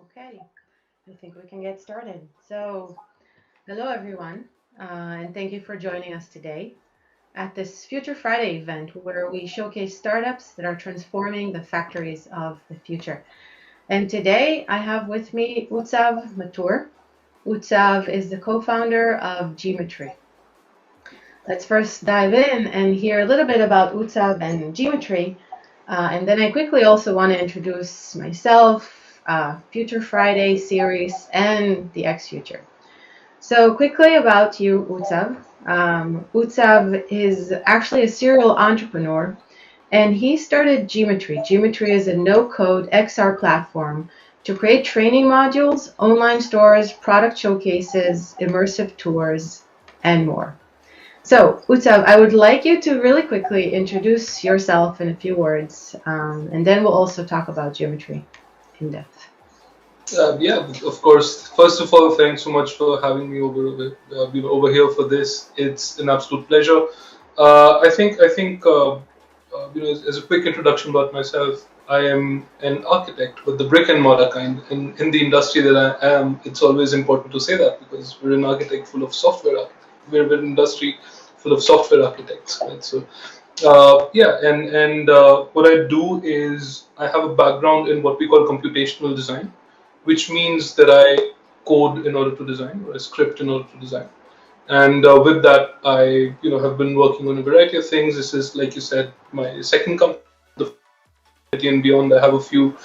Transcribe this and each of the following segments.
Okay, I think we can get started. So, hello everyone, and thank you for joining us today at this Future Friday event where we showcase startups that are transforming the factories of the future. And today I have with me Utsav Mathur. Utsav is the co-founder of GMetri. Let's first dive in and hear a little bit about Utsav and GMetri, and then I quickly also want to introduce myself, Future Friday series, and the X Future. So quickly about you, Utsav. Utsav is actually a serial entrepreneur, and he started GMetri. GMetri is a no-code XR platform to create training modules, online stores, product showcases, immersive tours, and more. So, Utsav, I would like you to really quickly introduce yourself in a few words, and then we'll also talk about GMetri in depth. Yeah, of course. First of all, thanks so much for having me over here for this. It's an absolute pleasure. As a quick introduction about myself, I am an architect, but the brick and mortar kind. In the industry that I am, it's always important to say that because we're an architect full of software. We're an industry full of software architects, right? So, what I do is I have a background in what we call computational design, which means that I code in order to design or I script in order to design. And with that, I have been working on a variety of things. This is, like you said, my second company, and beyond. I have a few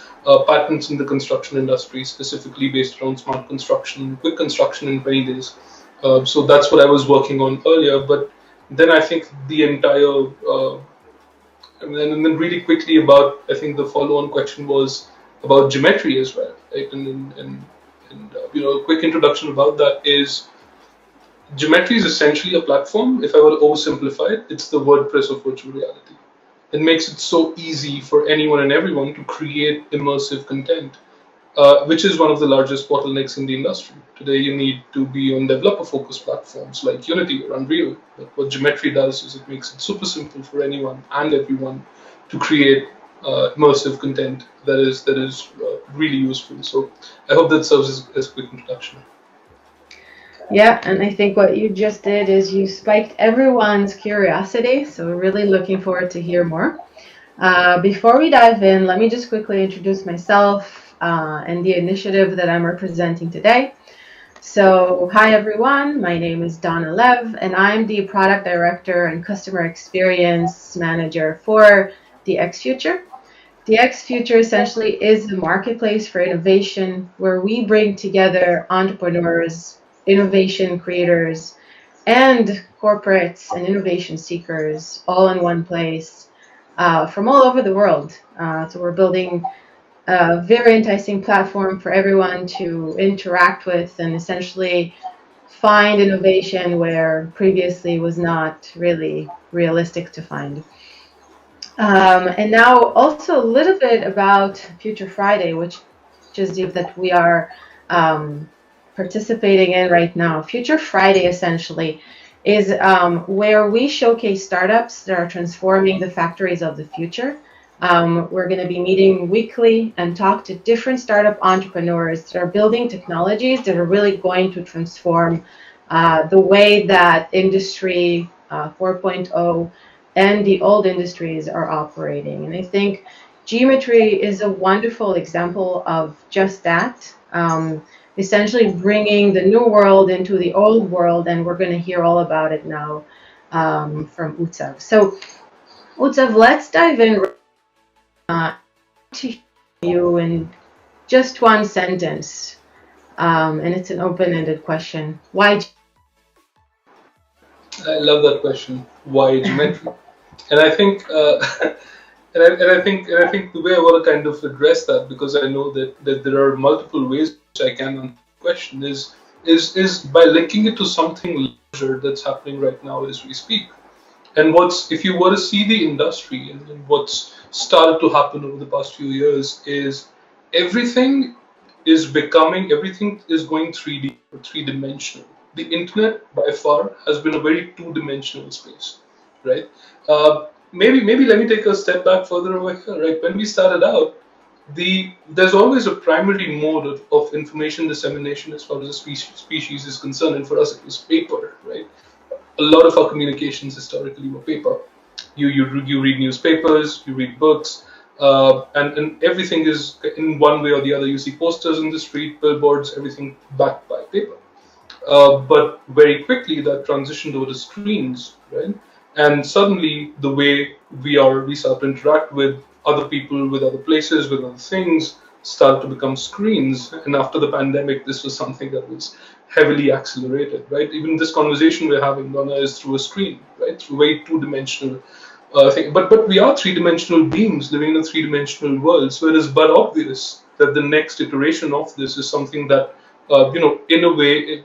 patents in the construction industry, specifically based around smart construction, quick construction in 20 days. So that's what I was working on earlier. But then I think the entire, and then really quickly about, I think the follow-on question was about geometry as well, right? A quick introduction about that is geometry is essentially a platform. If I were to oversimplify it, it's the WordPress of virtual reality. It makes it so easy for anyone and everyone to create immersive content, which is one of the largest bottlenecks in the industry. Today, you need to be on developer-focused platforms like Unity or Unreal. But what Geometry does is it makes it super simple for anyone and everyone to create immersive content that is really useful. So I hope that serves as a quick introduction. Yeah, and I think what you just did is you spiked everyone's curiosity, so we're really looking forward to hear more. Before we dive in, let me just quickly introduce myself and the initiative that I'm representing today. So, hi everyone, my name is Donna Lev, and I'm the product director and customer experience manager for the X Future. The X Future essentially is a marketplace for innovation where we bring together entrepreneurs, innovation creators, and corporates and innovation seekers all in one place from all over the world. So we're building a very enticing platform for everyone to interact with and essentially find innovation where previously was not really realistic to find. And now also a little bit about Future Friday, which is the that we are participating in right now. Future Friday essentially is where we showcase startups that are transforming the factories of the future. We're going to be meeting weekly and talk to different startup entrepreneurs that are building technologies that are really going to transform the way that industry 4.0 and the old industries are operating. And I think GMetri is a wonderful example of just that. Essentially bringing the new world into the old world, and we're going to hear all about it now from Utsav. So, Utsav, let's dive in to you in just one sentence, and it's an open-ended question. Why? I love that question. Why geometry? And I think, and I think the way I want to kind of address that, because I know that there are multiple ways which I can answer the question, is by linking it to something larger that's happening right now as we speak. And if you were to see the industry and what's started to happen over the past few years is everything everything is going 3D or three-dimensional. The internet by far has been a very two-dimensional space, right? Maybe let me take a step back further over here, right? When we started out, there's always a primary mode of information dissemination as far as a species is concerned, and for us it was paper, right? A lot of our communications historically were paper. You read newspapers, you read books, and everything is in one way or the other. You see posters in the street, billboards, everything backed by paper. But very quickly that transitioned over to screens, right? And suddenly the way we start to interact with other people, with other places, with other things, start to become screens. And after the pandemic, this was something that was heavily accelerated, right? Even this conversation we're having, Donna, is through a screen, right? Through a very two-dimensional thing. But we are three-dimensional beings living in a three-dimensional world, so it is but obvious that the next iteration of this is something that in a way, it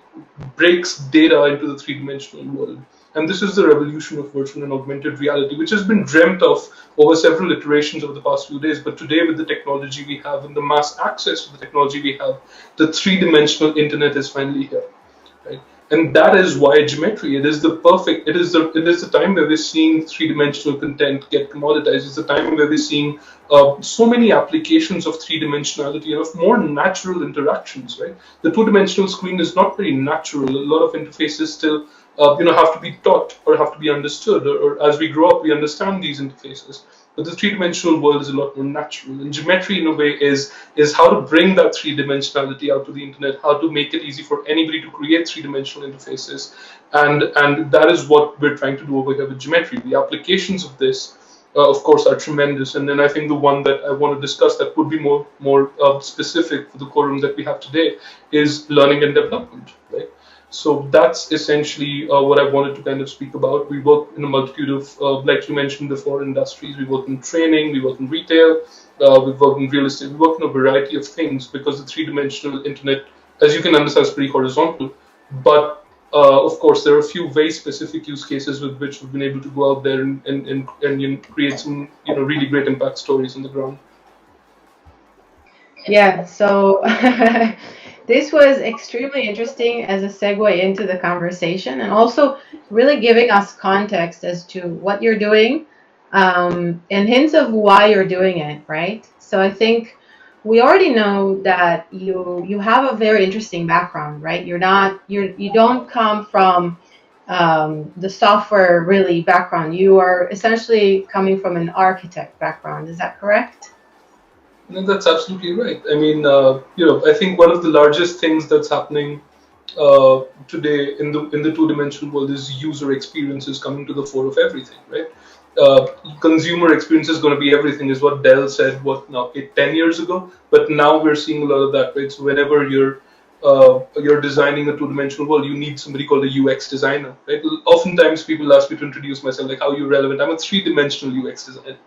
breaks data into the three-dimensional world. And this is the revolution of virtual and augmented reality, which has been dreamt of over several iterations over the past few days. But today, with the technology we have and the mass access to the technology we have, the three-dimensional internet is finally here. Right? And that is why GMetri, it is the time where we're seeing three-dimensional content get commoditized. It's the time where we're seeing so many applications of three-dimensionality and of more natural interactions, right? The two-dimensional screen is not very natural. A lot of interfaces still have to be taught or have to be understood, or as we grow up we understand these interfaces. But the three-dimensional world is a lot more natural, and GMetri in a way is how to bring that three-dimensionality out to the internet, how to make it easy for anybody to create three-dimensional interfaces, and that is what we're trying to do over here with GMetri. The applications of this, of course, are tremendous, and then I think the one that I want to discuss that would be more specific for the quorum that we have today is learning and development, right? So that's essentially what I wanted to kind of speak about. We work in a multitude of, like you mentioned before, industries. We work in training, we work in retail, we work in real estate, we work in a variety of things because the three-dimensional internet, as you can understand, is pretty horizontal. But of course, there are a few very specific use cases with which we've been able to go out there and create some really great impact stories on the ground. Yeah, so this was extremely interesting as a segue into the conversation, and also really giving us context as to what you're doing, and hints of why you're doing it, right? So I think we already know that you have a very interesting background, right? You don't come from the software really background. You are essentially coming from an architect background. Is that correct? No, that's absolutely right. I mean, I think one of the largest things that's happening today in the two-dimensional world is user experiences coming to the fore of everything, right? Consumer experience is going to be everything, is what Dell said. What now? 10 years ago, but now we're seeing a lot of that, right? So whenever you're designing a two-dimensional world, you need somebody called a UX designer, right? Oftentimes people ask me to introduce myself, like, how are you relevant? I'm a three-dimensional UX designer.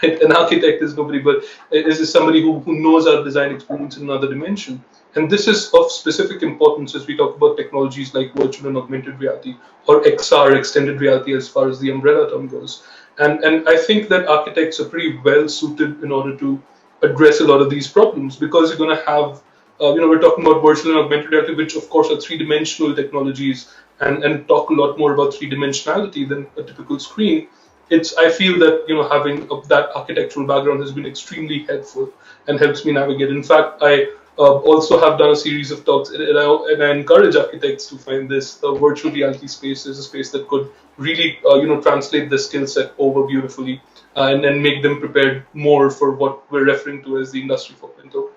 Right? An architect is nobody, but this is somebody who knows our design experience in another dimension. And this is of specific importance as we talk about technologies like virtual and augmented reality, or XR, extended reality, as far as the umbrella term goes. And I think that architects are pretty well suited in order to address a lot of these problems, because you're going to have, we're talking about virtual and augmented reality, which of course are three-dimensional technologies, and talk a lot more about three-dimensionality than a typical screen. I feel that having that architectural background has been extremely helpful and helps me navigate. In fact, I also have done a series of talks, and I encourage architects to find this virtual reality space as a space that could really translate the skill set over beautifully, and then make them prepared more for what we're referring to as the Industry 4.0.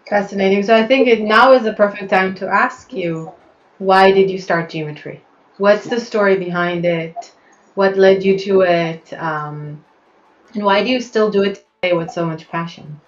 Fascinating. So I think now is the perfect time to ask you, why did you start GMetri? What's the story behind it? What led you to it? And why do you still do it today with so much passion?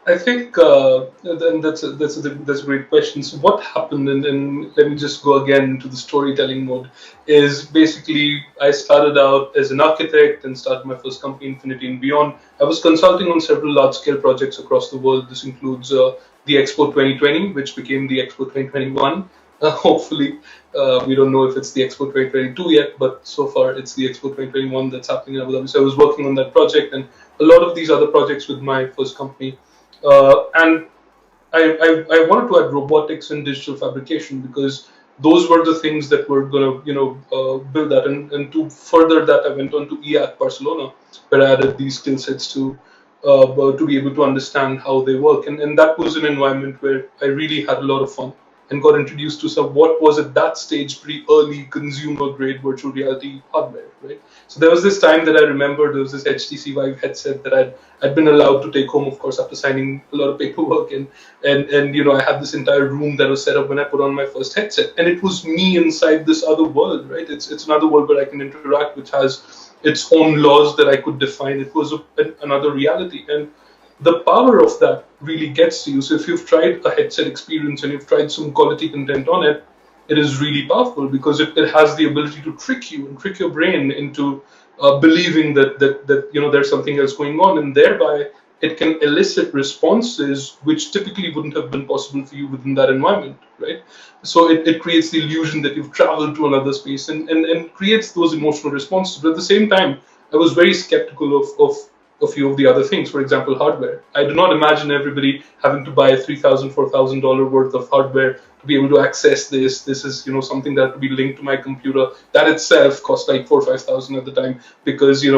I think then that's a great question. So what happened, and let me just go again into the storytelling mode, is basically I started out as an architect and started my first company, Infinity and Beyond. I was consulting on several large-scale projects across the world. This includes the Expo 2020, which became the Expo 2021. Hopefully, we don't know if it's the Expo 2022 yet, but so far it's the Expo 2021 that's happening in Abu Dhabi. So I was working on that project and a lot of these other projects with my first company. And I wanted to add robotics and digital fabrication because those were the things that were going to build that. And to further that, I went on to EAC Barcelona, where I added these skill sets to be able to understand how they work. And that was an environment where I really had a lot of fun and got introduced to some what was at that stage pretty early consumer grade virtual reality hardware, right? So there was this time that I remember there was this HTC Vive headset that I'd been allowed to take home, of course, after signing a lot of paperwork, and I had this entire room that was set up when I put on my first headset, and it was me inside this other world, right? It's another world where I can interact, which has its own laws that I could define. It was another reality, and the power of that really gets to you. So if you've tried a headset experience and you've tried some quality content on it, it is really powerful because it has the ability to trick you and trick your brain into believing that there's something else going on, and thereby it can elicit responses which typically wouldn't have been possible for you within that environment, right? So it creates the illusion that you've traveled to another space, and creates those emotional responses. But at the same time, I was very skeptical of a few of the other things. For example, hardware. I do not imagine everybody having to buy a $3,000, $4,000 worth of hardware to be able to access this. This is something that would be linked to my computer. That itself cost like $4,000 or $5,000 at the time, because it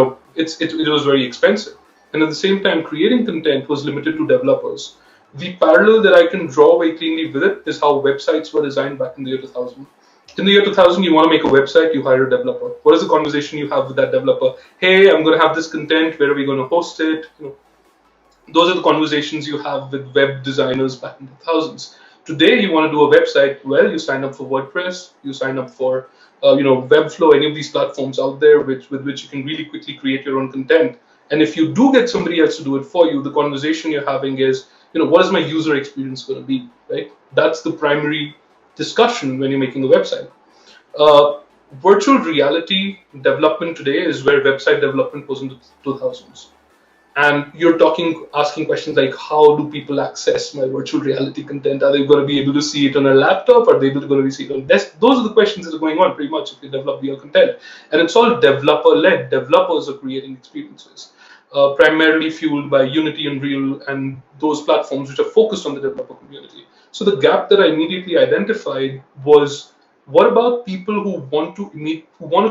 was very expensive. And at the same time, creating content was limited to developers. The parallel that I can draw very cleanly with it is how websites were designed back in the year 2000. In the year 2000, you want to make a website, you hire a developer. What is the conversation you have with that developer? Hey, I'm going to have this content. Where are we going to host it? Those are the conversations you have with web designers back in the thousands. Today, you want to do a website. Well, you sign up for WordPress, you sign up for Webflow, any of these platforms out there with which you can really quickly create your own content. And if you do get somebody else to do it for you, the conversation you're having is, what is my user experience going to be, right? That's the primary discussion when you're making a website. Virtual reality development today is where website development was in the 2000s. And you're asking questions like, how do people access my virtual reality content? Are they going to be able to see it on a laptop? Are they going to see it on desk? Those are the questions that are going on pretty much if you develop VR content. And it's all developer-led. Developers are creating experiences, primarily fueled by Unity, Unreal, and those platforms which are focused on the developer community. So the gap that I immediately identified was, what about people who want to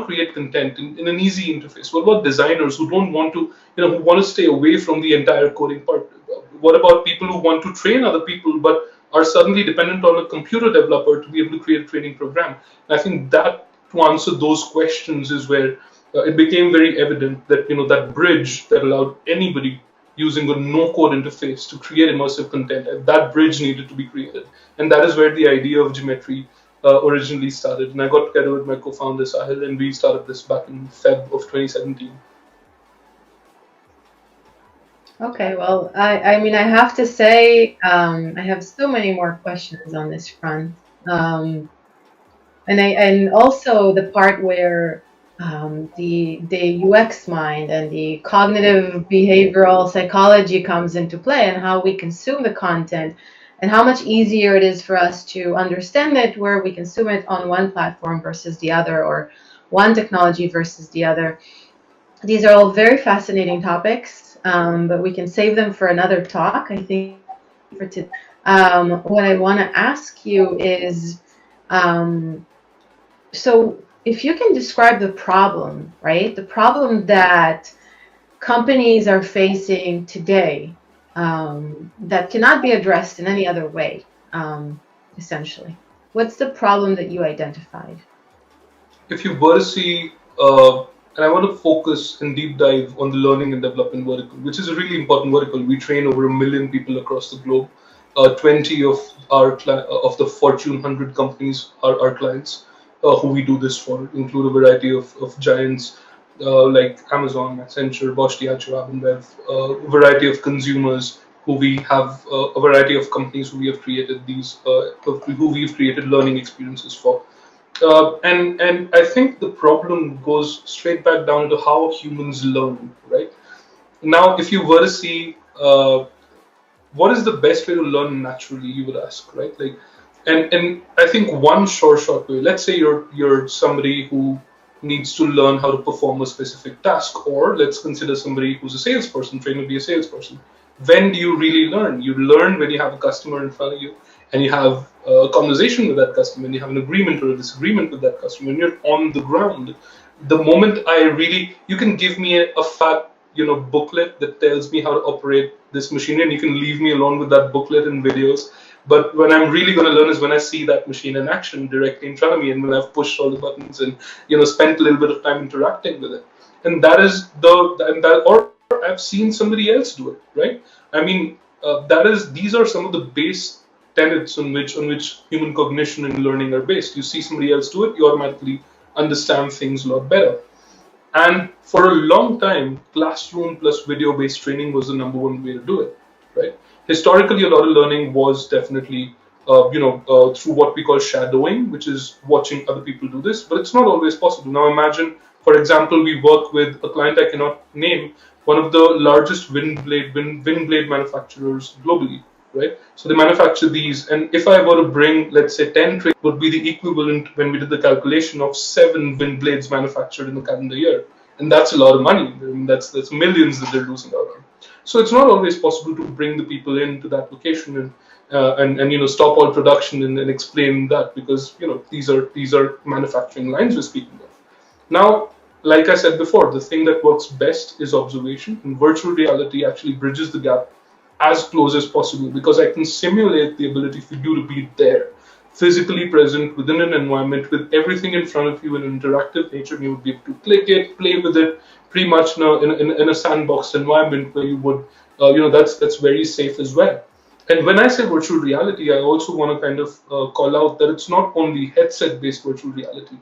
create content in an easy interface? What about designers who don't want to, who want to stay away from the entire coding part? What about people who want to train other people but are suddenly dependent on a computer developer to be able to create a training program? And I think that to answer those questions is where it became very evident that that bridge that allowed anybody using a no-code interface to create immersive content, that bridge needed to be created, and that is where the idea of GMetri originally started. And I got together with my co-founder Sahil, and we started this back in Feb of 2017. Okay, well, I mean, I have to say, I have so many more questions on this front, and also the part where the UX mind and the cognitive behavioral psychology comes into play, and how we consume the content, and how much easier it is for us to understand it where we consume it on one platform versus the other, or one technology versus the other. These are all very fascinating topics, but we can save them for another talk, I think. What I want to ask you is, so if you can describe the problem, right? The problem that companies are facing today, that cannot be addressed in any other way, essentially. What's the problem that you identified? If you were to see, and I want to focus and deep dive on the learning and development vertical, which is a really important vertical. We train over 1 million people across the globe. 20 of the Fortune 100 companies are our clients, who we do this for, include a variety of giants like Amazon, Accenture, Bosch, Diageo, Abinbev, a variety of consumers who we have, a variety of companies who we have created who we've created learning experiences for. And I think the problem goes straight back down to how humans learn, right? Now, if you were to see what is the best way to learn naturally, you would ask, right? Like, and I think one short way. Let's say you're somebody who needs to learn how to perform a specific task, or let's consider somebody who's a salesperson, trained to be a salesperson. When do you really learn? You learn when you have a customer in front of you, and you have a conversation with that customer, and you have an agreement or a disagreement with that customer, and you're on the ground. The moment you can give me a fat, booklet that tells me how to operate this machine, and you can leave me alone with that booklet and videos. But when I'm really going to learn is when I see that machine in action directly in front of me, and when I've pushed all the buttons and spent a little bit of time interacting with it. And that is or I've seen somebody else do it, right? I mean, these are some of the base tenets on which human cognition and learning are based. You see somebody else do it, you automatically understand things a lot better. And for a long time, classroom plus video-based training was the number one way to do it, right? Historically, a lot of learning was definitely, through what we call shadowing, which is watching other people do this, but it's not always possible. Now imagine, for example, we work with a client I cannot name, one of the largest wind blade manufacturers globally, right? So they manufacture these, and if I were to bring, let's say, 10 trains, would be the equivalent, when we did the calculation, of 7 wind blades manufactured in the calendar year, and that's a lot of money. I mean, that's millions that they're losing out on. So it's not always possible to bring the people into that location and stop all production and explain that, because these are manufacturing lines we're speaking of. Now, like I said before, the thing that works best is observation, and virtual reality actually bridges the gap as close as possible, because I can simulate the ability for you to be there, physically present within an environment with everything in front of you in an interactive nature. You would be able to click it, play with it, pretty much in a sandboxed environment where you would, that's very safe as well. And when I say virtual reality, I also want to kind of call out that it's not only headset-based virtual reality,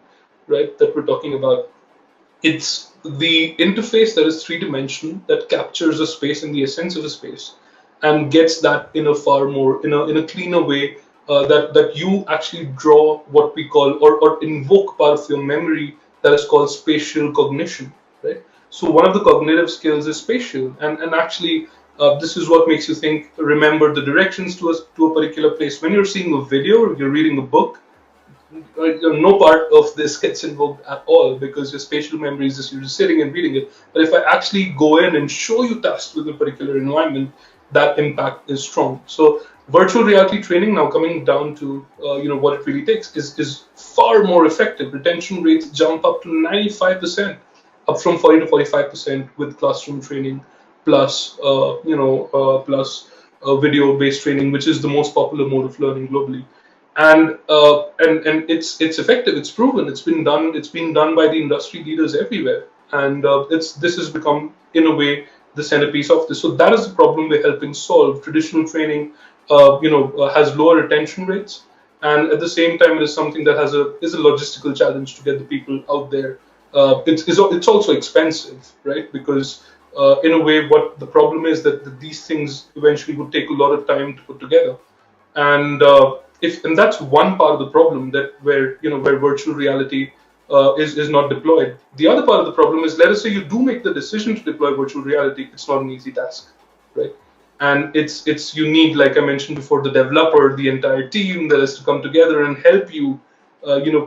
right, that we're talking about. It's the interface that is three-dimensional, that captures a space and the essence of a space, and gets that in a far more in a cleaner way, that you actually draw what we call, or invoke part of your memory, that is called spatial cognition, right? So one of the cognitive skills is spatial, and actually, this is what makes you remember the directions to a particular place. When you're seeing a video or you're reading a book, no part of this gets invoked at all, because your spatial memory is just, you're just sitting and reading it. But if I actually go in and show you tasks with a particular environment, that impact is strong. So virtual reality training, now coming down to what it really takes, is far more effective. Retention rates jump up to 95%, up from 40 to 45% with classroom training plus video-based training, which is the most popular mode of learning globally. And it's effective. It's proven. It's been done. It's been done by the industry leaders everywhere, and this has become, in a way, the centerpiece of this. So that is the problem we're helping solve. Traditional training, has lower retention rates, and at the same time, it is something that is a logistical challenge to get the people out there. It's also expensive, right? Because in a way, what the problem is that these things eventually would take a lot of time to put together, and and that's one part of the problem, that where virtual reality is not deployed. The other part of the problem is, let us say you do make the decision to deploy virtual reality, it's not an easy task, right? And you need, like I mentioned before, the developer, the entire team that has to come together and help you,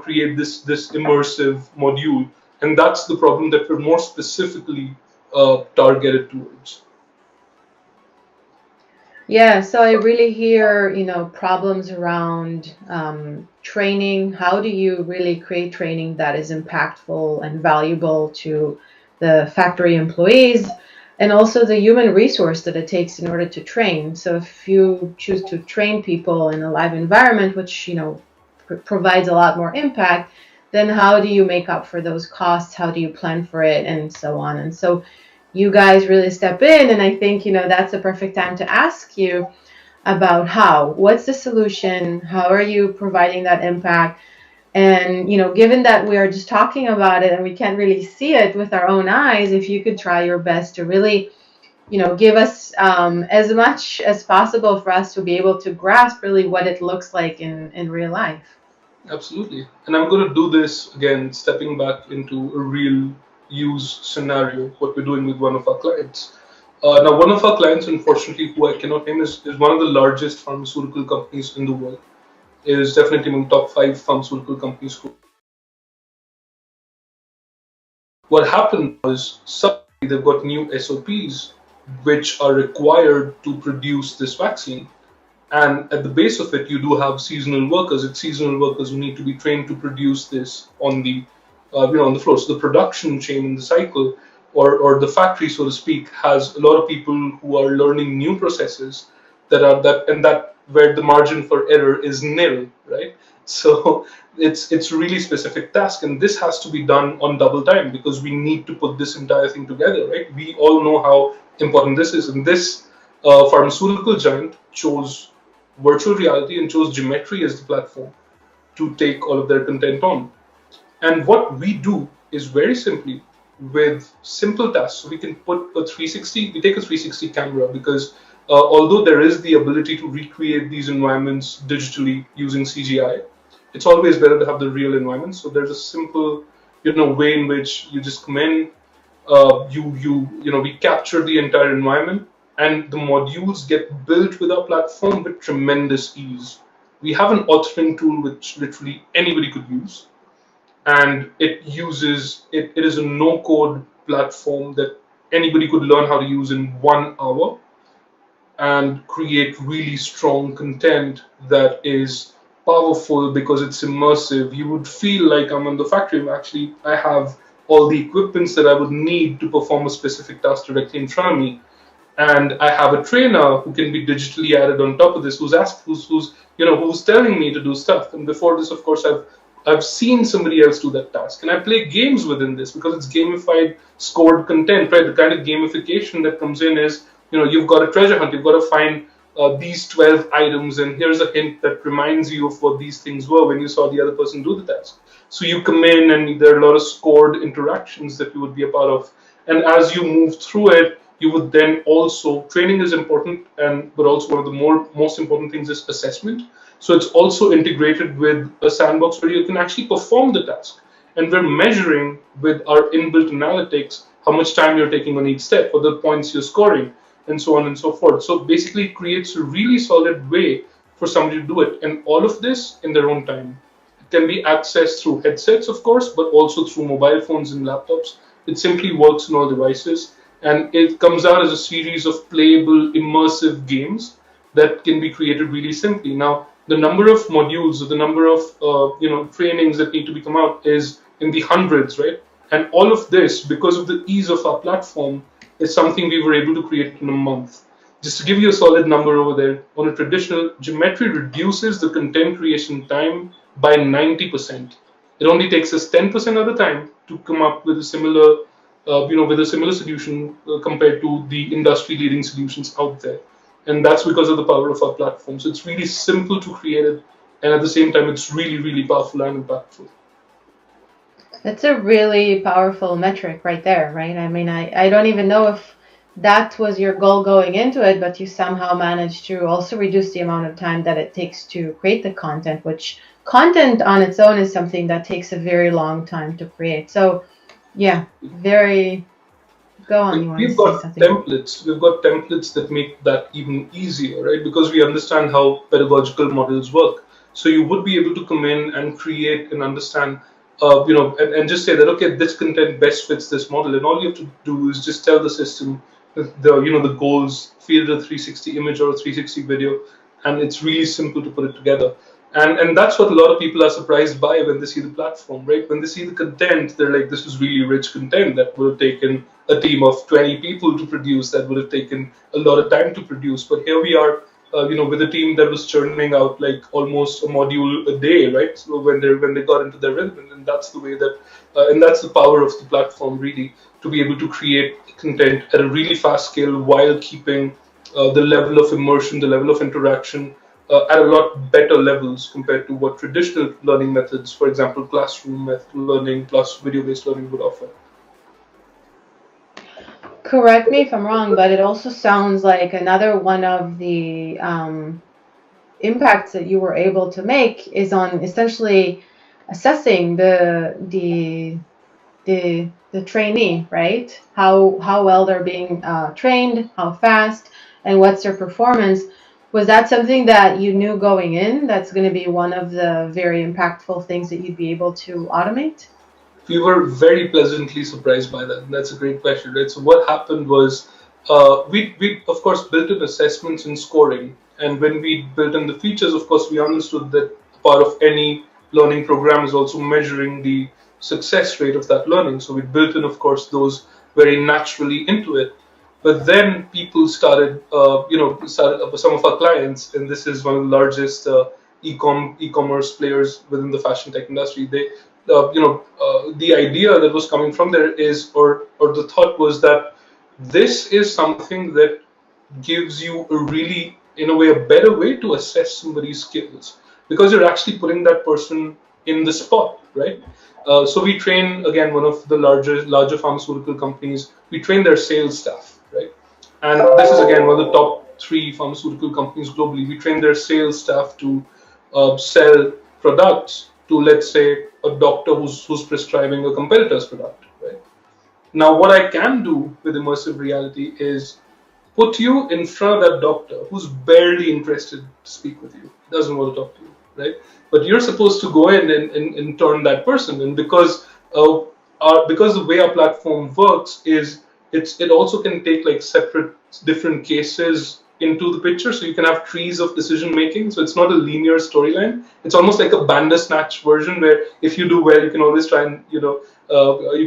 create this immersive module, and that's the problem that we're more specifically targeted towards. Yeah, so I really hear, problems around training. How do you really create training that is impactful and valuable to the factory employees, and also the human resource that it takes in order to train? So if you choose to train people in a live environment, which, provides a lot more impact, then how do you make up for those costs? How do you plan for it, and so on? And so you guys really step in, and I think that's a perfect time to ask you about what's the solution, how are you providing that impact, and given that we are just talking about it and we can't really see it with our own eyes, if you could try your best to really give us as much as possible for us to be able to grasp really what it looks like in real life. Absolutely. And I'm going to do this again, stepping back into a real use scenario, what we're doing with one of our clients. Now, one of our clients, unfortunately, who I cannot name, is one of the largest pharmaceutical companies in the world. It is definitely among top 5 pharmaceutical companies. What happened was, suddenly they've got new SOPs which are required to produce this vaccine. And at the base of it, you do have seasonal workers. It's seasonal workers who need to be trained to produce this on the, on the floor. So the production chain in the cycle, or the factory, so to speak, has a lot of people who are learning new processes that where the margin for error is nil, right? So it's a really specific task, and this has to be done on double time because we need to put this entire thing together, right? We all know how important this is, and this pharmaceutical giant chose virtual reality and chose GMetri as the platform to take all of their content on. And what we do is very simply with simple tasks. So we can put a 360, we take a 360 camera because although there is the ability to recreate these environments digitally using CGI, it's always better to have the real environment. So there's a simple, way in which you just come in, we capture the entire environment, and the modules get built with our platform with tremendous ease. We have an authoring tool which literally anybody could use, and it is a no code platform that anybody could learn how to use in 1 hour and create really strong content that is powerful because it's immersive. You would feel like I'm in the factory. Actually, I have all the equipments that I would need to perform a specific task directly in front of me, and I have a trainer who can be digitally added on top of this, who's telling me to do stuff. And before this, of course, I've seen somebody else do that task, and I play games within this because it's gamified, scored content, right? The kind of gamification that comes in is, you've got a treasure hunt, you've got to find these 12 items, and here's a hint that reminds you of what these things were when you saw the other person do the task. So you come in, and there are a lot of scored interactions that you would be a part of, and as you move through it, you would then also, training is important, but also one of the most important things is assessment. So it's also integrated with a sandbox where you can actually perform the task, and we're measuring with our inbuilt analytics how much time you're taking on each step, what the points you're scoring, and so on and so forth. So basically it creates a really solid way for somebody to do it, and all of this in their own time. It can be accessed through headsets, of course, but also through mobile phones and laptops. It simply works on all devices, and it comes out as a series of playable, immersive games that can be created really simply. Now, the number of modules or the number of trainings that need to come out is in the hundreds, right? And all of this, because of the ease of our platform, is something we were able to create in a month. Just to give you a solid number over there, on a traditional, GMetri reduces the content creation time by 90%. It only takes us 10% of the time to come up with a similar, solution compared to the industry-leading solutions out there. And that's because of the power of our platform. So it's really simple to create it, and at the same time, it's really, really powerful and impactful. That's a really powerful metric right there, right? I mean, I don't even know if that was your goal going into it, but you somehow managed to also reduce the amount of time that it takes to create the content, which content on its own is something that takes a very long time to create. So, yeah, very. Go on. You want to say something? We've got templates that make that even easier, right? Because we understand how pedagogical models work. So you would be able to come in and create and understand, and just say that, okay, this content best fits this model, and all you have to do is just tell the system the goals, feed a 360 image or a 360 video, and it's really simple to put it together. And that's what a lot of people are surprised by when they see the platform, right? When they see the content, they're like, this is really rich content that would have taken a team of 20 people to produce, that would have taken a lot of time to produce. But here we are, with a team that was churning out like almost a module a day, right? So when they got into their rhythm, and that's the way that, and that's the power of the platform, really, to be able to create content at a really fast scale while keeping the level of immersion, the level of interaction, at a lot better levels compared to what traditional learning methods, for example, classroom learning plus video-based learning, would offer. Correct me if I'm wrong, but it also sounds like another one of the impacts that you were able to make is on essentially assessing the trainee, right? How well they're being trained, how fast, and what's their performance. Was that something that you knew going in that's going to be one of the very impactful things that you'd be able to automate? We were very pleasantly surprised by that. That's a great question, right? So what happened was we of course built in assessments and scoring, And when we built in the features, of course, we understood that part of any learning program is also measuring the success rate of that learning. So we built in, of course, those very naturally into it. But then people started, some of our clients, and this is one of the largest e-commerce players within the fashion tech industry. The idea that was coming from there is, or the thought was that this is something that gives you a really, in a way, a better way to assess somebody's skills, because you're actually putting that person in the spot, right? So we train, again, one of the larger pharmaceutical companies. We train their sales staff, right? And this is, again, one of the top 3 pharmaceutical companies globally. We train their sales staff to sell products to, let's say, a doctor who's prescribing a competitor's product, right? Now, what I can do with immersive reality is put you in front of that doctor who's barely interested to speak with you, doesn't want to talk to you, right? But you're supposed to go in and turn that person. And because the way our platform works is it also can take like separate different cases into the picture, so you can have trees of decision making. So it's not a linear storyline. It's almost like a Bandersnatch version, where if you do well, you can always try and you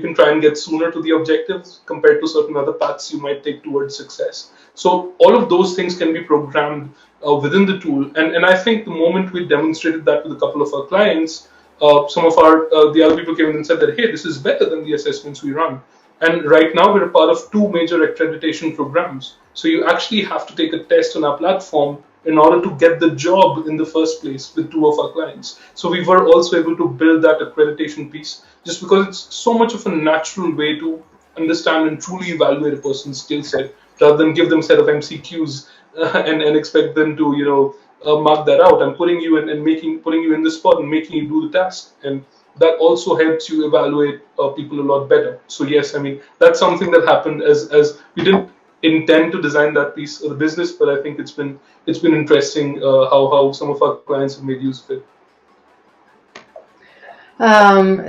can try and get sooner to the objectives compared to certain other paths you might take towards success. So all of those things can be programmed within the tool, and I think the moment we demonstrated that with a couple of our clients, some of the other people came in and said that, hey, this is better than the assessments we run. And right now we're a part of 2 major accreditation programs. So you actually have to take a test on our platform in order to get the job in the first place with 2 of our clients. So we were also able to build that accreditation piece, just because it's so much of a natural way to understand and truly evaluate a person's skill set, rather than give them a set of MCQs and expect them to mark that out. I'm putting you in and putting you in the spot and making you do the task, and that also helps you evaluate people a lot better. So yes, I mean, that's something that happened as we didn't intend to design that piece of the business, but I think it's been interesting how some of our clients have made use of it.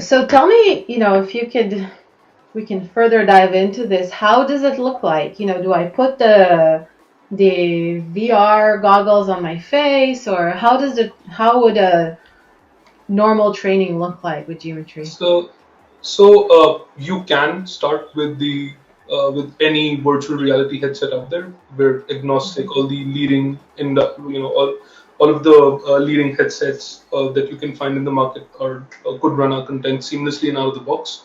So tell me, if you could, we can further dive into this. How does it look like? Do I put the VR goggles on my face, or how would a normal training look like with GMetri? So you can start with with any virtual reality headset out there. We're agnostic. All the leading all of the leading headsets that you can find in the market could run our content seamlessly and out of the box.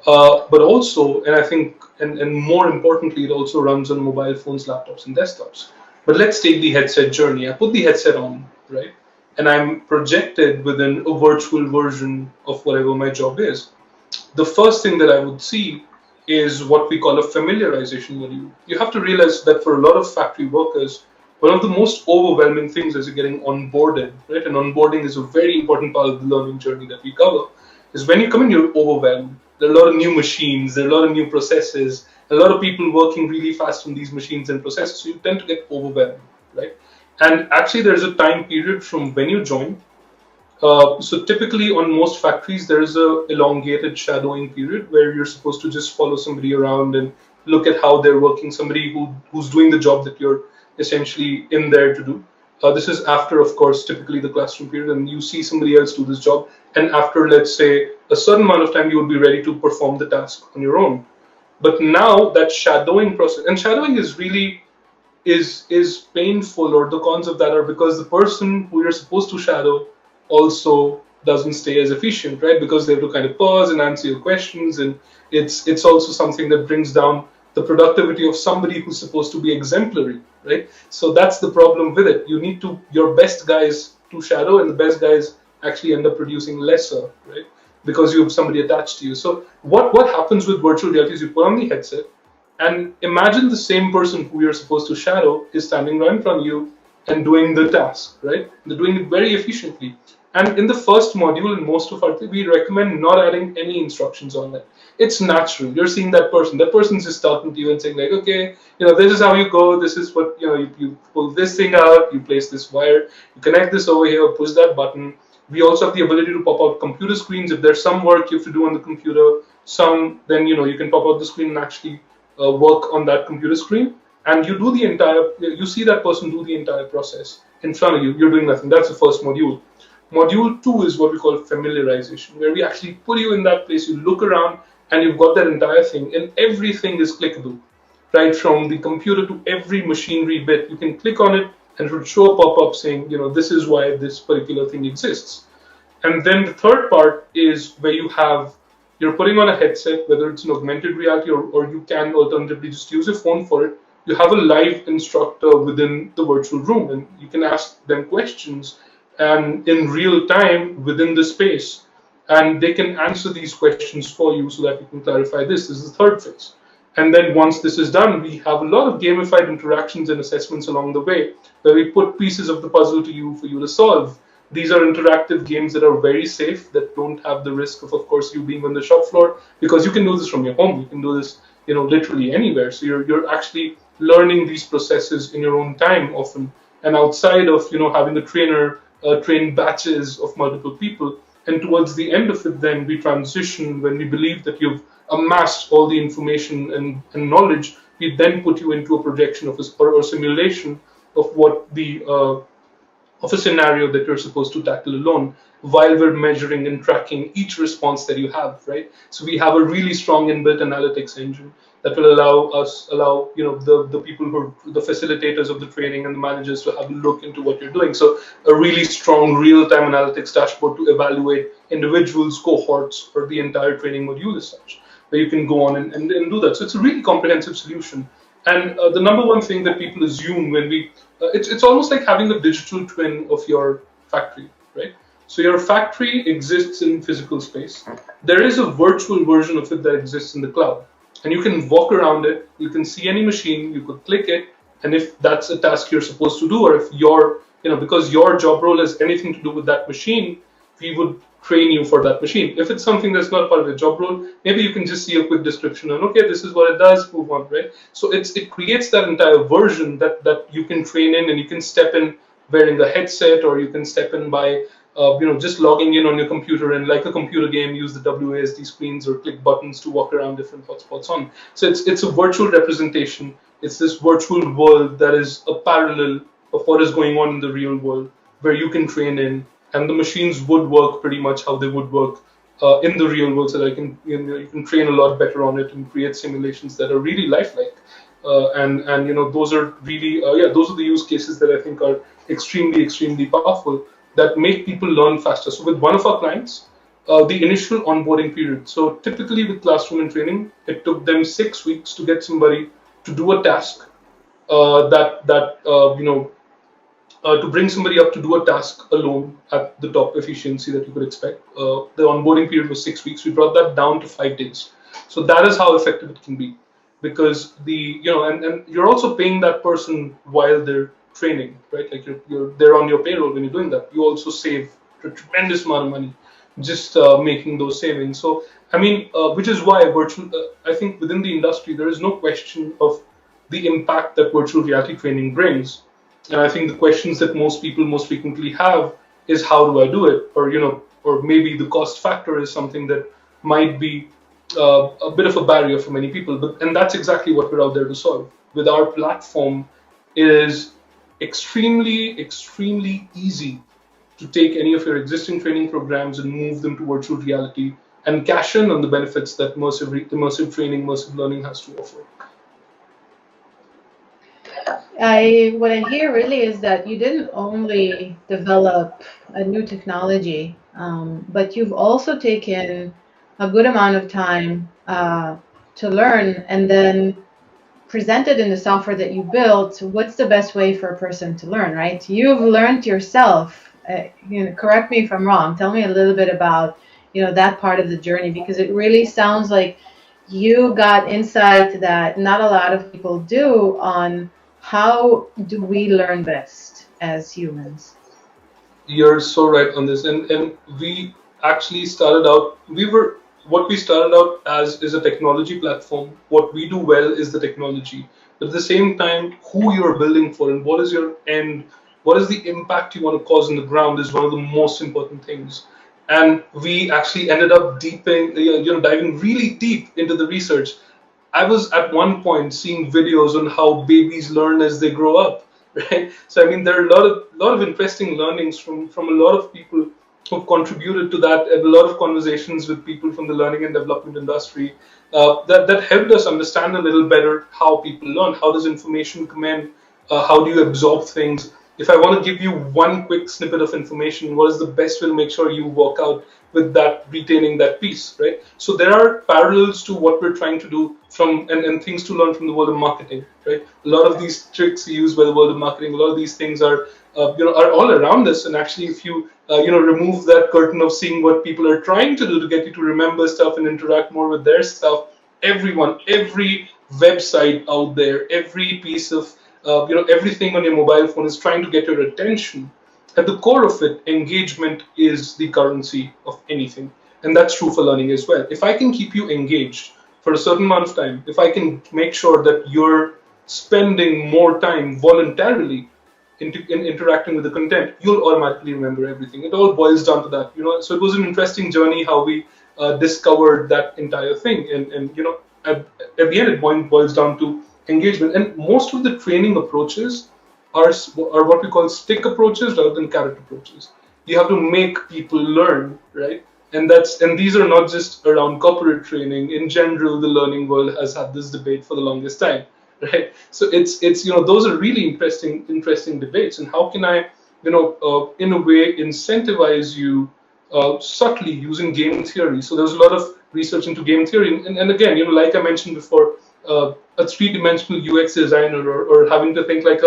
But also, and I think, and more importantly, it also runs on mobile phones, laptops, and desktops. But let's take the headset journey. I put the headset on, right? And I'm projected within a virtual version of whatever my job is. The first thing that I would see is what we call a familiarization module. You have to realize that for a lot of factory workers, one of the most overwhelming things is getting onboarded, right? And onboarding is a very important part of the learning journey that we cover. Is when you come in, you're overwhelmed. There are a lot of new machines, there are a lot of new processes, a lot of people working really fast on these machines and processes, so you tend to get overwhelmed, right? And actually, there's a time period from when you join. So typically on most factories, there is a elongated shadowing period where you're supposed to just follow somebody around and look at how they're working, somebody who's doing the job that you're essentially in there to do. This is after, of course, typically the classroom period, and you see somebody else do this job. And after, let's say, a certain amount of time, you would be ready to perform the task on your own. But now that shadowing process, and shadowing is really is painful, or the cons of that are because the person who you're supposed to shadow also doesn't stay as efficient, right? Because they have to kind of pause and answer your questions, and it's also something that brings down the productivity of somebody who's supposed to be exemplary, right? So that's the problem with it. You need your best guys to shadow, and the best guys actually end up producing lesser, right? Because you have somebody attached to you. So what happens with virtual reality is you put on the headset, and imagine the same person who you're supposed to shadow is standing right in front of you and doing the task, right? They're doing it very efficiently. And in the first module, in most of our, we recommend not adding any instructions on it. It's natural. You're seeing that person. That person's just talking to you and saying like, okay, this is how you go. This is what, you pull this thing out, you place this wire, you connect this over here, push that button. We also have the ability to pop out computer screens. If there's some work you have to do on the computer, then, you can pop out the screen and actually work on that computer screen. and you do the entire, you see that person do the entire process in front of you. You're doing nothing. That's the first module. Module 2 is what we call familiarization, where we actually put you in that place. You look around and you've got that entire thing, and everything is clickable, right from the computer to every machinery bit. You can click on it and it will show a pop-up saying, this is why this particular thing exists. And then the third part is where you're putting on a headset, whether it's an augmented reality, or you can alternatively just use your phone for it. You have a live instructor within the virtual room, and you can ask them questions and in real time within the space, and they can answer these questions for you so that you can clarify this. This is the third phase. And then once this is done, we have a lot of gamified interactions and assessments along the way, where we put pieces of the puzzle to you for you to solve. These are interactive games that are very safe, that don't have the risk of course, you being on the shop floor, because you can do this from your home. You can do this, literally anywhere. So you're actually learning these processes in your own time often, and outside of, having a trainer train batches of multiple people. And towards the end of it, then we transition when we believe that you've amassed all the information and knowledge. We then put you into a projection of or simulation of what the of a scenario that you're supposed to tackle alone, while we're measuring and tracking each response that you have, right? So we have a really strong inbuilt analytics engine that will allow the people who are the facilitators of the training and the managers to have a look into what you're doing. So a really strong real-time analytics dashboard to evaluate individuals, cohorts, or the entire training module as such, where you can go on and do that. So it's a really comprehensive solution. And the number one thing that people assume when it's almost like having a digital twin of your factory, right? So your factory exists in physical space. There is a virtual version of it that exists in the cloud. And you can walk around it, you can see any machine, you could click it, and if that's a task you're supposed to do, or if because your job role has anything to do with that machine, we would train you for that machine. If it's something that's not part of your job role, maybe you can just see a quick description and okay, this is what it does, move on, right? So it creates that entire version that you can train in, and you can step in wearing a headset, or you can step in by just logging in on your computer, and like a computer game, use the WASD screens or click buttons to walk around different hotspots on. So it's a virtual representation. It's this virtual world that is a parallel of what is going on in the real world, where you can train in, and the machines would work pretty much how they would work in the real world, so that you can train a lot better on it and create simulations that are really lifelike. And those are really those are the use cases that I think are extremely powerful, that make people learn faster. So with one of our clients, the initial onboarding period. So typically with classroom and training, it took them 6 weeks to get somebody to do a task to bring somebody up to do a task alone at the top efficiency that you could expect. The onboarding period was 6 weeks. We brought that down to 5 days. So that is how effective it can be, because and you're also paying that person while they're training, right? Like they're on your payroll when you're doing that. You also save a tremendous amount of money just making those savings. So I mean, which is why I think within the industry there is no question of the impact that virtual reality training brings. And I think the questions that most people most frequently have is, how do I do it? Or maybe the cost factor is something that might be a bit of a barrier for many people. And that's exactly what we're out there to solve. With our platform, it is extremely easy to take any of your existing training programs and move them to virtual reality and cash in on the benefits that immersive training, immersive learning has to offer. What I hear really is that you didn't only develop a new technology, but you've also taken a good amount of time to learn, and then presented in the software that you built what's the best way for a person to learn, right? You've learned yourself. Correct me if I'm wrong. Tell me a little bit about that part of the journey, because it really sounds like you got insight that not a lot of people do on how do we learn best as humans. You're so right on this, and we actually started out. What we started out as is a technology platform. What we do well is the technology, but at the same time, who you're building for and what is your end, what is the impact you want to cause on the ground is one of the most important things. And we actually ended up diving really deep into the research. I was at one point seeing videos on how babies learn as they grow up, right? So I mean, there are a lot of interesting learnings from a lot of people who've contributed to that, and a lot of conversations with people from the learning and development industry that helped us understand a little better how people learn, how does information come in, how do you absorb things. If I want to give you one quick snippet of information, what is the best way to make sure you work out with that, retaining that piece, right? So there are parallels to what we're trying to do and things to learn from the world of marketing, right? A lot of these tricks used by the world of marketing, a lot of these things are are all around us. And actually, if you remove that curtain of seeing what people are trying to do to get you to remember stuff and interact more with their stuff, every website out there, every piece of everything on your mobile phone is trying to get your attention. At the core of it, engagement is the currency of anything, and that's true for learning as well. If I can keep you engaged for a certain amount of time, if I can make sure that you're spending more time voluntarily in interacting with the content, you'll automatically remember everything. It all boils down to that, So it was an interesting journey how we discovered that entire thing, and at the end it boils down to engagement. And most of the training approaches are what we call stick approaches rather than carrot approaches. You have to make people learn, right? And these are not just around corporate training. In general, the learning world has had this debate for the longest time, right? So it's those are really interesting debates. And how can I in a way incentivize you subtly using game theory? So there's a lot of research into game theory, and again, like I mentioned before, a three-dimensional UX designer, or having to think like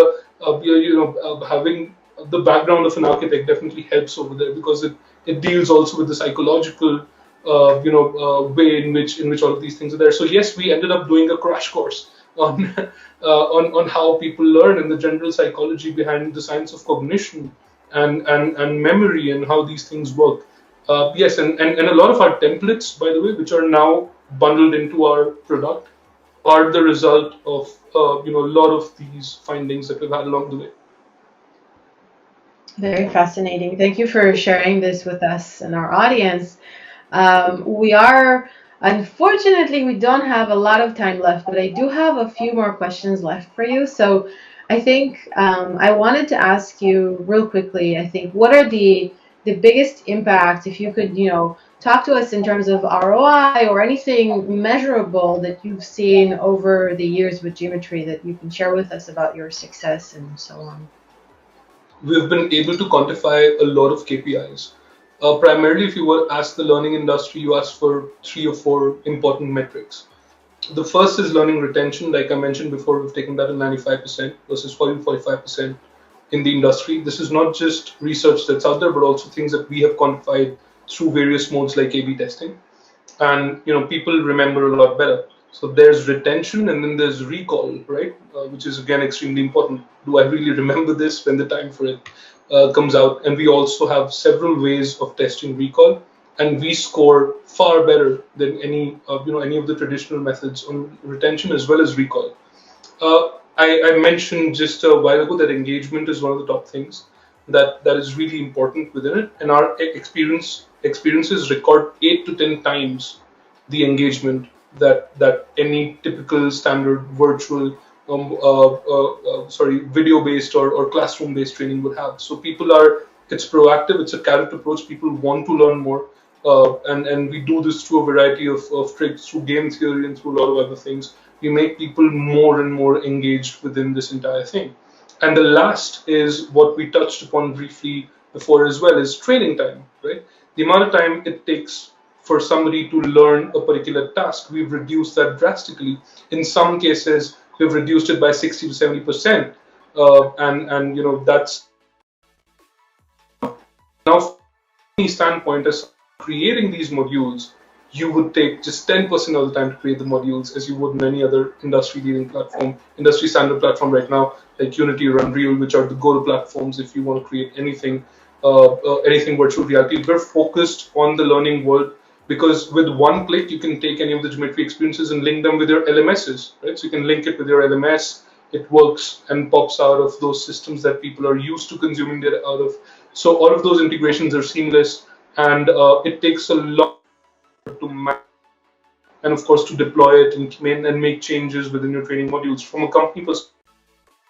having the background of an architect definitely helps over there, because it deals also with the psychological way in which all of these things are there. So yes, we ended up doing a crash course on on how people learn and the general psychology behind the science of cognition and memory and how these things work. Yes, and a lot of our templates, by the way, which are now bundled into our product, are the result of a lot of these findings that we've had along the way. Very fascinating. Thank you for sharing this with us and our audience. Unfortunately, we don't have a lot of time left, but I do have a few more questions left for you. So I think I wanted to ask you real quickly, I think, what are the biggest impact, if you could, talk to us in terms of ROI or anything measurable that you've seen over the years with GMetri that you can share with us about your success and so on. We've been able to quantify a lot of KPIs. Primarily, if you were asked the learning industry, you asked for 3 or 4 important metrics. The first is learning retention. Like I mentioned before, we've taken that to 95% versus 40-45% in the industry. This is not just research that's out there, but also things that we have quantified through various modes like A/B testing. And people remember a lot better. So there's retention, and then there's recall, right? Which is again extremely important. Do I really remember this when the time for it comes out? And we also have several ways of testing recall, and we score far better than any of the traditional methods on retention as well as recall. I mentioned just a while ago that engagement is one of the top things that is really important within it, and our experiences record 8 to 10 times the engagement that any typical standard virtual video-based or classroom-based training would have. So it's proactive, it's a carrot approach. People want to learn more, and we do this through a variety of tricks, through game theory and through a lot of other things. We make people more and more engaged within this entire thing. And the last is what we touched upon briefly before as well, is training time, right? The amount of time it takes for somebody to learn a particular task, we've reduced that drastically. In some cases, we've reduced it by 60 to 70%, and that's now from any standpoint as creating these modules. You would take just 10% of the time to create the modules as you would in any other industry-leading platform, industry standard platform right now, like Unity or Unreal, which are the go-to platforms if you want to create anything virtual reality. We're focused on the learning world, because with one click you can take any of the GMetri experiences and link them with your LMSs, right? So you can link it with your LMS. It works and pops out of those systems that people are used to consuming data out of. So all of those integrations are seamless, and it takes a lot to manage and of course to deploy it and make changes within your training modules. From a company perspective,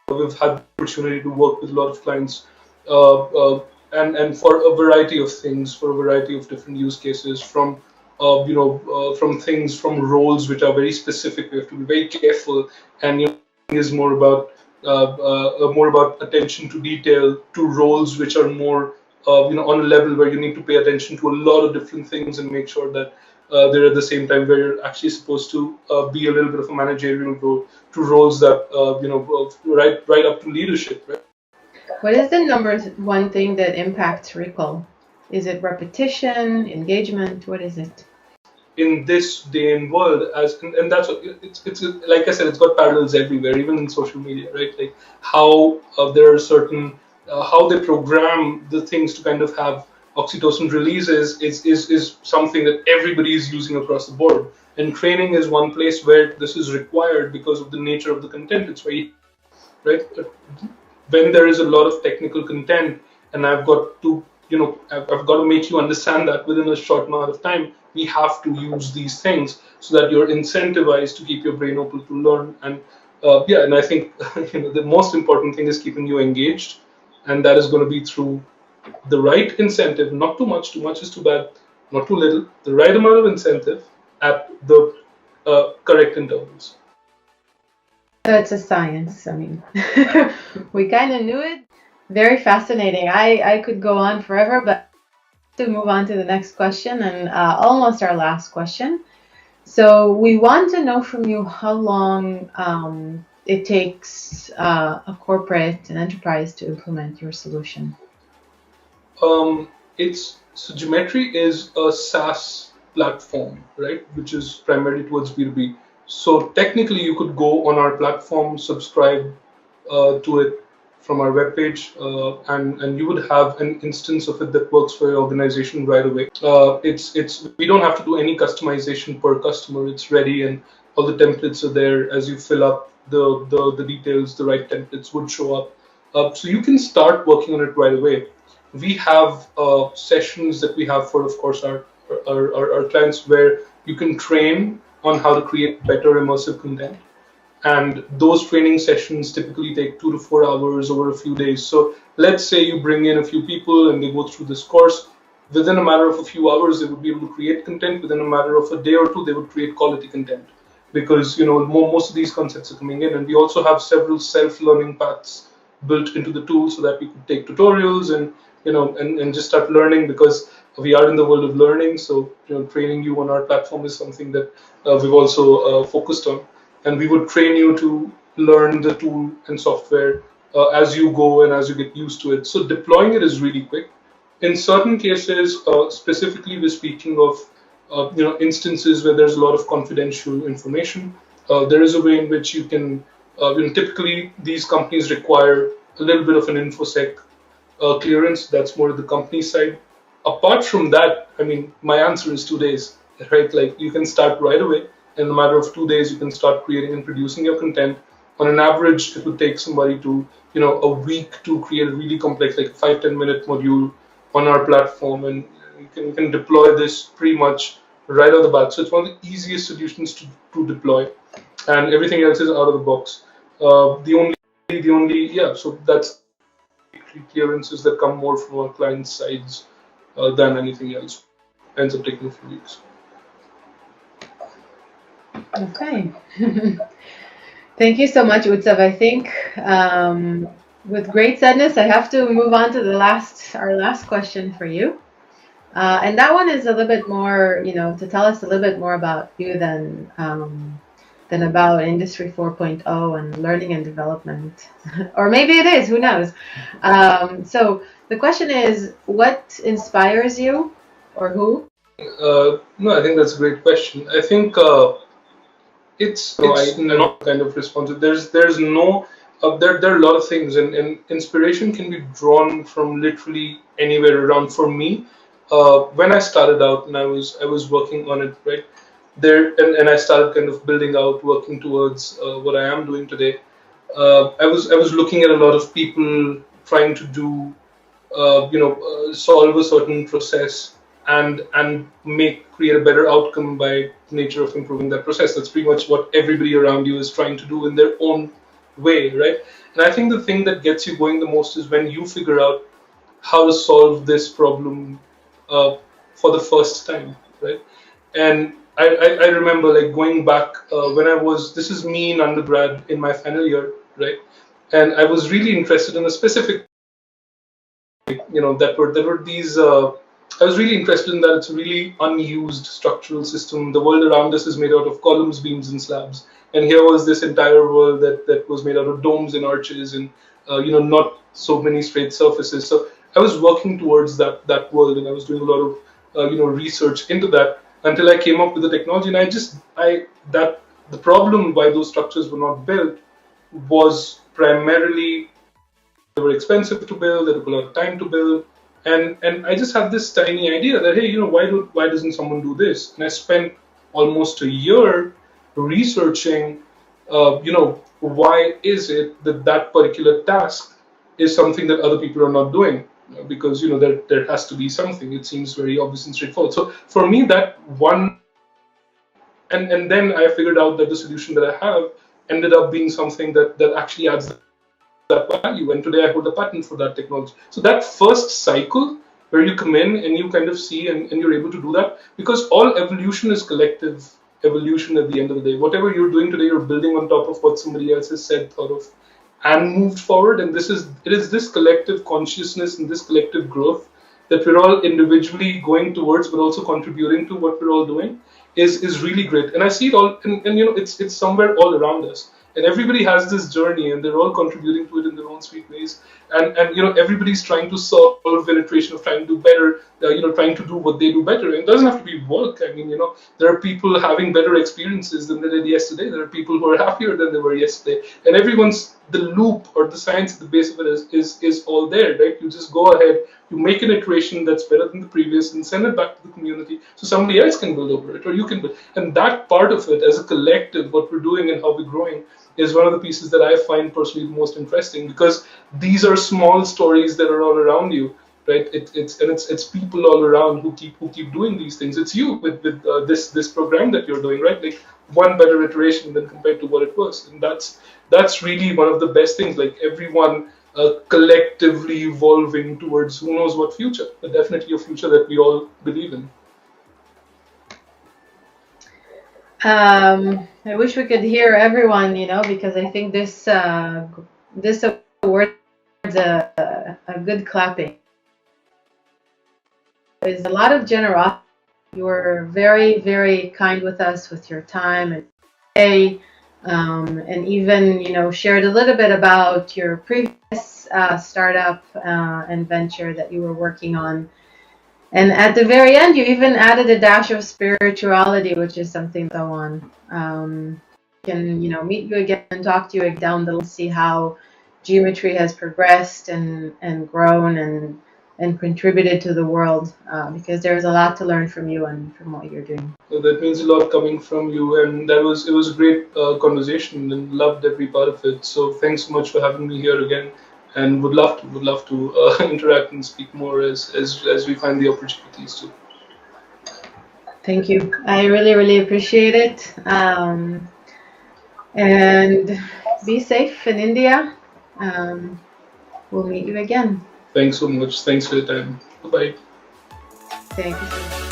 we've had the opportunity to work with a lot of clients, uh, uh, and for a variety of things, for a variety of different use cases, from things, from roles which are very specific. We have to be very careful, and is more about attention to detail, to roles which are more on a level where you need to pay attention to a lot of different things and make sure that they're at the same time where you're actually supposed to be a little bit of a managerial role, to roles that right up to leadership. Right? What is the number one thing that impacts recall? Is it repetition, engagement? What is it? In this day and world, and that's what it's like I said, it's got parallels everywhere, even in social media, right? Like how there are certain how they program the things to kind of have oxytocin releases is something that everybody is using across the board, and training is one place where this is required because of the nature of the content. It's very right. When there is a lot of technical content, and I've got to make you understand that within a short amount of time, we have to use these things so that you're incentivized to keep your brain open to learn. And and I think the most important thing is keeping you engaged, and that is going to be through the right incentive. Not too much. Too much is too bad. Not too little. The right amount of incentive at the correct intervals. It's a science. I mean, we kind of knew it. Very fascinating. I could go on forever, but to move on to the next question, and almost our last question. So we want to know from you how long it takes a corporate, an enterprise to implement your solution. So GMetri is a SaaS platform, right, which is primarily towards B2B. So technically, you could go on our platform, subscribe to it from our webpage, and you would have an instance of it that works for your organization right away. It's we don't have to do any customization per customer. It's ready, and all the templates are there. As you fill up the details, the right templates would show up. So you can start working on it right away. We have sessions that we have for, of course, our clients, where you can train on how to create better immersive content. And those training sessions typically take 2 to 4 hours over a few days. So let's say you bring in a few people and they go through this course. Within a matter of a few hours, they would be able to create content. Within a matter of a day or two, they would create quality content, because most of these concepts are coming in. And we also have several self-learning paths built into the tool so that we could take tutorials and just start learning, because we are in the world of learning. So training you on our platform is something that we've also focused on, and we would train you to learn the tool and software as you go and as you get used to it. So deploying it is really quick. In certain cases, specifically we're speaking of instances where there's a lot of confidential information. There is a way in which you can typically these companies require a little bit of an infosec clearance. That's more the company side. Apart from that, I mean, my answer is 2 days, right? Like you can start right away. In a matter of 2 days, you can start creating and producing your content. On an average, it would take somebody to, a week to create a really complex, like 5-10 minute module on our platform, and you can deploy this pretty much right out of the bat. So it's one of the easiest solutions to deploy, and everything else is out of the box. So that's clearances that come more from our client sides than anything else. Ends up taking a few weeks. Okay. Thank you so much, Utsav. I think with great sadness, I have to move on to our last question for you. And that one is a little bit more, to tell us a little bit more about you than about Industry 4.0 and learning and development. Or maybe it is, who knows? So the question is, what inspires you, or who? No, I think that's a great question. I think it's not kind of responsive. There's no there are a lot of things, and inspiration can be drawn from literally anywhere around. For me, when I started out and I was working on it, right there, and I started kind of building out, working towards what I am doing today. I was looking at a lot of people trying to do solve a certain process and create a better outcome by nature of improving that process. That's pretty much what everybody around you is trying to do in their own way, right? And I think the thing that gets you going the most is when you figure out how to solve this problem uh, for the first time, right? And I remember like going back when I was, this is me in undergrad in my final year, right? And I was really interested in a specific, that were these. I was really interested in that it's a really unused structural system. The world around us is made out of columns, beams, and slabs. And here was this entire world that was made out of domes and arches and not so many straight surfaces. So I was working towards that world, and I was doing a lot of research into that until I came up with the technology. And that the problem why those structures were not built was primarily they were expensive to build, they took a lot of time to build, and I just had this tiny idea that, hey, why doesn't someone do this? And I spent almost a year researching, why is it that particular task is something that other people are not doing? Because there has to be something. It seems very obvious and straightforward. So for me, that one, and then I figured out that the solution that I have ended up being something that actually adds that value, and today I hold a patent for that technology. So that first cycle where you come in and you kind of see and you're able to do that, because all evolution is collective evolution at the end of the day. Whatever you're doing today, you're building on top of what somebody else has said, thought of, and moved forward. And it is this collective consciousness and this collective growth that we're all individually going towards, but also contributing to what we're all doing is really great. And I see it all, and it's somewhere all around us. And everybody has this journey, and they're all contributing to it in their own sweet ways. And everybody's trying to solve an iteration of trying to do better, trying to do what they do better. And it doesn't have to be work. I mean, there are people having better experiences than they did yesterday. There are people who are happier than they were yesterday. And the loop or the science at the base of it is all there, right? You just go ahead, you make an iteration that's better than the previous, and send it back to the community so somebody else can build over it, or you can build. And that part of it, as a collective, what we're doing and how we're growing, is one of the pieces that I find personally the most interesting, because these are small stories that are all around you, right? It's people all around who keep doing these things. It's you with this program that you're doing, right? Like one better iteration than compared to what it was, and that's really one of the best things. Like everyone collectively evolving towards who knows what future, but definitely a future that we all believe in. I wish we could hear everyone, because I think this award is a good clapping. There's a lot of generosity. You were very, very kind with us with your time and today, and even shared a little bit about your previous startup and venture that you were working on. And at the very end, you even added a dash of spirituality, which is something so on. Can meet you again and talk to you down the line, see how GMetri has progressed and grown and contributed to the world, because there's a lot to learn from you and from what you're doing. So that means a lot coming from you, and it was a great conversation, and loved every part of it. So thanks so much for having me here again. And would love to interact and speak more as we find the opportunities to. Thank you. I really, really appreciate it. And be safe in India. We'll meet you again. Thanks so much. Thanks for your time. Bye-bye. Thank you so much.